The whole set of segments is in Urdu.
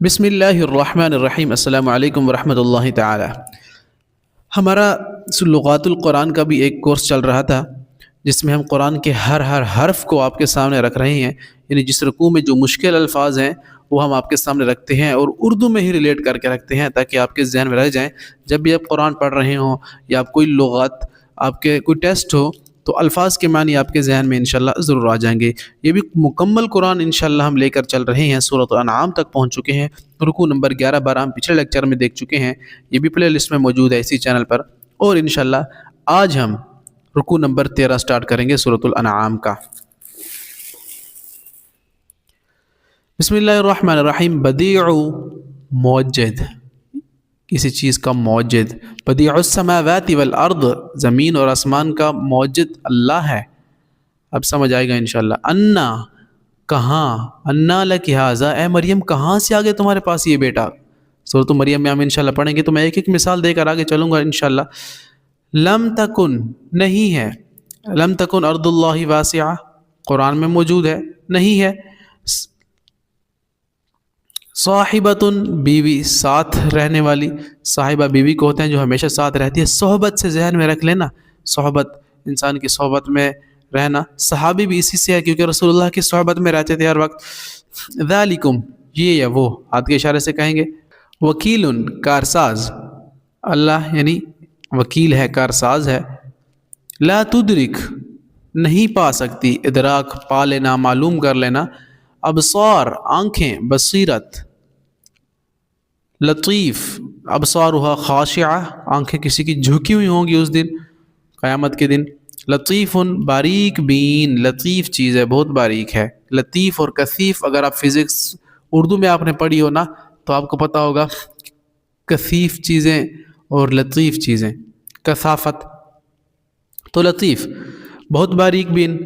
بسم اللہ الرحمن الرحیم، السلام علیکم ورحمۃ اللہ تعالی۔ ہمارا لغات القرآن کا بھی ایک کورس چل رہا تھا، جس میں ہم قرآن کے ہر حرف کو آپ کے سامنے رکھ رہے ہیں، یعنی جس رکوع میں جو مشکل الفاظ ہیں وہ ہم آپ کے سامنے رکھتے ہیں اور اردو میں ہی ریلیٹ کر کے رکھتے ہیں، تاکہ آپ کے ذہن میں رہ جائیں۔ جب بھی آپ قرآن پڑھ رہے ہوں یا آپ کوئی لغات، آپ کے کوئی ٹیسٹ ہو، تو الفاظ کے معنی آپ کے ذہن میں انشاءاللہ ضرور آ جائیں گے۔ یہ بھی مکمل قرآن انشاءاللہ ہم لے کر چل رہے ہیں، سورۃ الانعام تک پہنچ چکے ہیں، رکوع نمبر 11-12 ہم پچھلے لیکچر میں دیکھ چکے ہیں، یہ بھی پلے لسٹ میں موجود ہے اسی چینل پر۔ اور انشاءاللہ آج ہم رکوع نمبر 13 سٹارٹ کریں گے سورۃ الانعام کا۔ بسم اللہ الرحمن الرحیم۔ بدیع، موجد، کسی چیز کا موجد۔ بدیع السماوات والارض، زمین اور آسمان کا موجد اللہ ہے۔ اب سمجھ آئے گا انشاءاللہ۔ انا، کہاں، انا لک ھذا، اے مریم کہاں سے آگے تمہارے پاس یہ بیٹا۔ سورۃ مریم میں ہم انشاءاللہ پڑھیں گے، تو میں ایک ایک مثال دے کر آگے چلوں گا انشاءاللہ۔ لم تکن، نہیں ہے۔ لم تکن ارض اللہ واسعہ، قرآن میں موجود ہے، نہیں ہے۔ صاحبۃ، بیوی، ساتھ رہنے والی۔ صاحبہ بیوی کو ہوتے ہیں جو ہمیشہ ساتھ رہتی ہے۔ صحبت سے ذہن میں رکھ لینا، صحبت، انسان کی صحبت میں رہنا۔ صحابی بھی اسی سے ہے، کیونکہ رسول اللہ کی صحبت میں رہتے تھے ہر وقت۔ ذالکم، یہ یا وہ، ہاتھ کے اشارے سے کہیں گے۔ وکیل، کارساز، اللہ یعنی وکیل ہے، کارساز ہے۔ لا تدرک، نہیں پا سکتی، ادراک، پا لینا، معلوم کر لینا۔ ابصار، آنکھیں، بصیرت۔ لطیف، ابصارها خاشعہ، آنکھیں کسی کی جھکی ہوئی ہوں گی اس دن، قیامت کے دن۔ لطیف، باریک بین، لطیف چیز ہے، بہت باریک ہے۔ لطیف اور کثیف، اگر آپ فزکس اردو میں آپ نے پڑھی ہو نا، تو آپ کو پتہ ہوگا کثیف چیزیں اور لطیف چیزیں، کثافت۔ تو لطیف، بہت باریک بین۔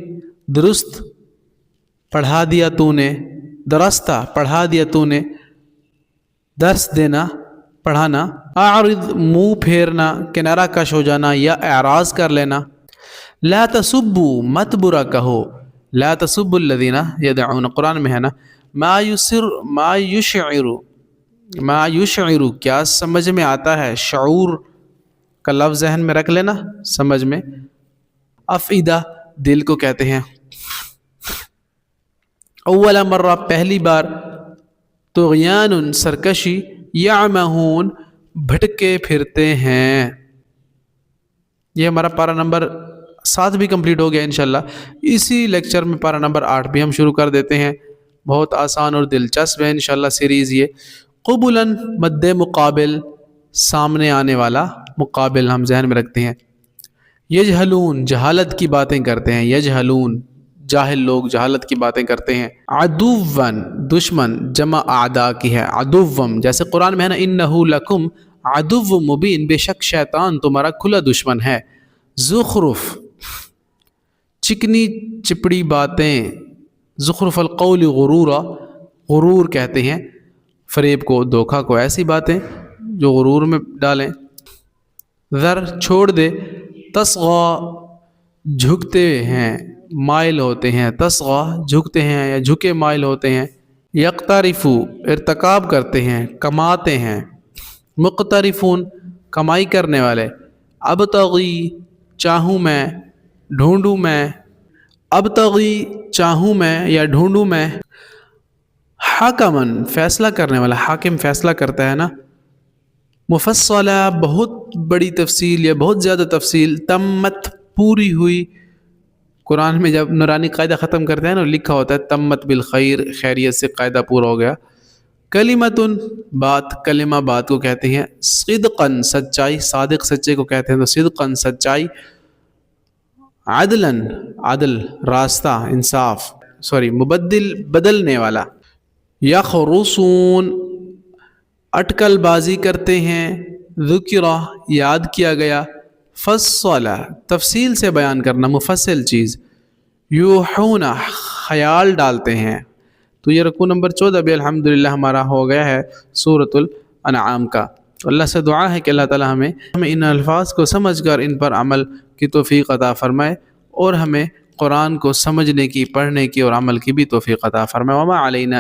درست، پڑھا دیا تو نے، درستہ، پڑھا دیا تو نے، درس دینا، پڑھانا۔ اعرض، منہ پھیرنا، کنارہ کش ہو جانا یا اعراض کر لینا۔ لا تسبوا، مت برا کہو۔ لا تسبوا الذین یدعون، قرآن میں ہے نا۔ ما یشعر، کیا سمجھ میں آتا ہے، شعور کا لفظ ذہن میں رکھ لینا، سمجھ میں۔ افئدہ، دل کو کہتے ہیں۔ اول مرہ، پہلی بار۔ طغیان، سرکشی۔ یعمہون، بھٹکے پھرتے ہیں۔ یہ ہمارا پارہ نمبر 7 بھی کمپلیٹ ہو گیا انشاءاللہ۔ اسی لیکچر میں پارہ نمبر 8 بھی ہم شروع کر دیتے ہیں، بہت آسان اور دلچسپ ہے انشاءاللہ سیریز یہ۔ قبلاً، مد مقابل، سامنے آنے والا، مقابل ہم ذہن میں رکھتے ہیں۔ یجہلون، جہالت کی باتیں کرتے ہیں، یجہلون، جاہل لوگ جہالت کی باتیں کرتے ہیں۔ عدوًا، دشمن، جمع اعداء کی ہے، عدوً، جیسے قرآن میں ہے نا، انہ لکم عدو مبین، بے شک شیطان تمہارا کھلا دشمن ہے۔ زخرف، چکنی چپڑی باتیں۔ زخرف القول غرورا، غرور کہتے ہیں فریب کو، دھوکہ کو، ایسی باتیں جو غرور میں ڈالیں۔ ذر، چھوڑ دے۔ تصغی، جھکتے ہیں، مائل ہوتے ہیں۔ تصغی، جھکتے ہیں یا جھکے مائل ہوتے ہیں۔ یقترفو، ارتکاب کرتے ہیں، کماتے ہیں۔ مقترفون، کمائی کرنے والے۔ ابتغی، چاہوں میں، ڈھونڈوں میں۔ ابتغی، چاہوں میں یا ڈھونڈوں میں۔ حکماً، فیصلہ کرنے والا، حاکم فیصلہ کرتا ہے نا۔ مفصلہ، بہت بڑی تفصیل یا بہت زیادہ تفصیل۔ تمت، پوری ہوئی۔ قرآن میں جب نورانی قاعدہ ختم کرتے ہیں نا، لکھا ہوتا ہے تمت بالخیر، خیریت سے قاعدہ پورا ہو گیا۔ کلمتن، بات، کلمہ بات کو کہتے ہیں۔ صدقاً، سچائی، صادق سچے کو کہتے ہیں، تو صدقاً سچائی۔ عدلاً، عدل، راستہ، انصاف، مبدل، بدلنے والا۔ یخرصون، اٹکل بازی کرتے ہیں۔ ذکرہ، یاد کیا گیا۔ فصلہ، تفصیل سے بیان کرنا، مفصل چیز۔ یوحون، خیال ڈالتے ہیں۔ تو یہ رکوع نمبر 14 بھی الحمدللہ ہمارا ہو گیا ہے سورۃ الانعام کا۔ اللہ سے دعا ہے کہ اللہ تعالی ہمیں ان الفاظ کو سمجھ کر ان پر عمل کی توفیق عطا فرمائے، اور ہمیں قرآن کو سمجھنے کی، پڑھنے کی اور عمل کی بھی توفیق عطا فرمائے۔ وما علینا